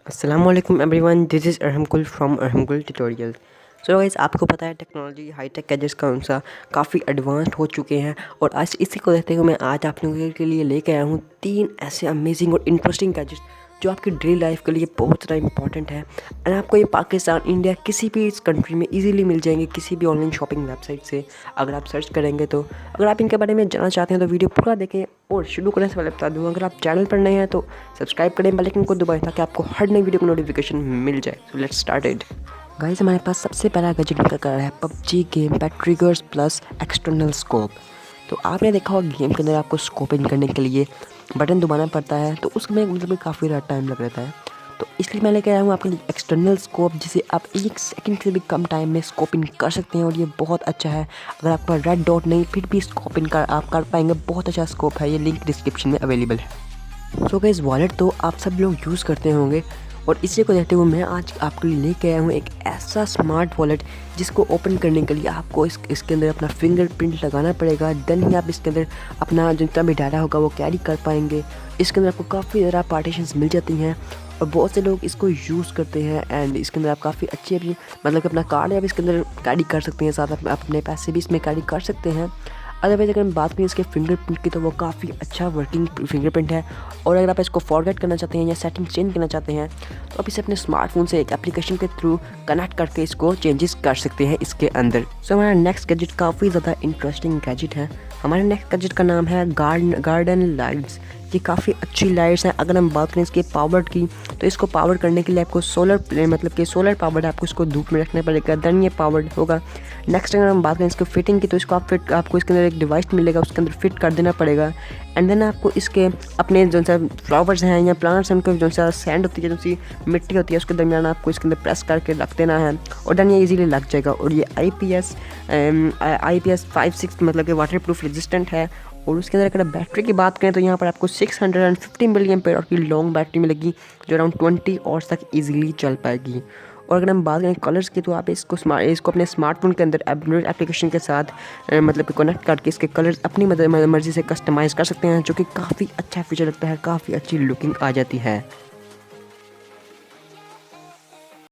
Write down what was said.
अस्सलामुअलैकुम everyone, this is Arham गुल from Arham गुल ट्यूटोरियल्स। सो गाइस, आपको पता है टेक्नोलॉजी हाईटेक गैजेट्स का उनसा काफ़ी एडवांस्ड हो चुके हैं और आज इसी को देखते हुए मैं आज आप लोगों के लिए लेके आया हूँ 3 ऐसे अमेजिंग और इंटरेस्टिंग गैजेट्स जो आपकी डेली लाइफ के लिए बहुत ज़्यादा इंपॉर्टेंट है। एंड आपको ये पाकिस्तान, इंडिया किसी भी इस कंट्री में इजीली मिल जाएंगे किसी भी ऑनलाइन शॉपिंग वेबसाइट से अगर आप सर्च करेंगे। तो अगर आप इनके बारे में जानना चाहते हैं तो वीडियो पूरा देखें। और शुरू करने से पहले बता दूँ, अगर आप चैनल पर नए हैं तो सब्सक्राइब करें, बेल आइकन को दबाएं ताकि आपको हर नई वीडियो की नोटिफिकेशन मिल जाए। So let's started. गाइस, हमारे पास सबसे पहला गैजेट निकल कर है PUBG game pack triggers plus external scope. तो आपने देखा होगा गेम के अंदर आपको स्कोप इन करने के लिए बटन दबाना पड़ता है, तो उसमें मतलब काफ़ी ज़्यादा टाइम लग रहता है। तो इसलिए मैं लेकर आया हूँ आपके लिए एक्सटर्नल स्कोप, जिसे आप 1 सेकंड से भी कम टाइम में स्कोप इन कर सकते हैं और ये बहुत अच्छा है। अगर आपका रेड डॉट नहीं फिर भी स्कोप इन कर आप कर पाएंगे, बहुत अच्छा स्कोप है। ये लिंक डिस्क्रिप्शन में अवेलेबल है। सो गाइस, वॉलेट तो आप सब लोग यूज़ करते होंगे और इसी को देखते हुए मैं आज आपके लिए लेके आया हूँ एक ऐसा स्मार्ट वॉलेट जिसको ओपन करने के लिए आपको इसके अंदर अपना फिंगरप्रिंट लगाना पड़ेगा। देन ही आप इसके अंदर अपना जितना भी डाटा होगा वो कैरी कर पाएंगे। इसके अंदर आपको काफ़ी ज़्यादा पार्टीशंस मिल जाती हैं और बहुत से लोग इसको यूज़ करते हैं। एंड इसके अंदर आप काफ़ी अच्छी अपनी मतलब कि अपना कार्ड आप इसके अंदर कैरी कर सकते हैं, साथ आप अपने पैसे भी इसमें कैरी कर सकते हैं। अदरवाइज अगर हम बात करें इसके फिंगरप्रिंट की तो वो काफ़ी अच्छा वर्किंग फिंगरप्रिंट है। और अगर आप इसको फॉरगेट करना चाहते हैं या सेटिंग चेंज करना चाहते हैं तो आप इसे अपने स्मार्टफोन से एक एप्लीकेशन के थ्रू कनेक्ट करके इसको चेंजेस कर सकते हैं इसके अंदर। सो हमारा नेक्स्ट गैजेट काफ़ी ज़्यादा इंटरेस्टिंग गैजेट है। हमारे नेक्स्ट गैजेट का नाम है गार्डन लाइट्स। ये काफ़ी अच्छी लाइट्स हैं। अगर हम बात करें इसके पावर की तो इसको पावर करने के लिए आपको सोलर पावर आपको इसको धूप में रखना पड़ेगा, देन ये पावर्ड होगा। नेक्स्ट अगर हम बात करें इसको फिटिंग की तो इसको आपको इसके अंदर एक डिवाइस मिलेगा, उसके अंदर फिट कर देना पड़ेगा। एंड देन आपको इसके अपने जो सा फ्लावर्स हैं या प्लांट्स हैं उनको जो सा सैंड होती है, जो सी मिट्टी होती है, उसके दरमियान आपको इसके अंदर प्रेस करके रख देना है और देन ये इजीली लग जाएगा। और ये IPS 5-6 मतलब कि वाटर प्रूफ रेजिस्टेंट है। और उसके अंदर अगर बैटरी की बात करें तो यहाँ पर आपको 650 मिलियन पेयर की लॉन्ग बैटरी मिलेगी जो अराउंड 20 आवर्स तक इजीली चल पाएगी। और अगर हम बात करें कलर्स की तो आप इसको अपने स्मार्टफोन के अंदर एप्लीकेशन के साथ मतलब कि कनेक्ट करके इसके कलर्स अपनी मर्ज़ी से कस्टमाइज़ कर सकते हैं, जो कि काफ़ी अच्छा फीचर लगता है, काफ़ी अच्छी लुकिंग आ जाती है।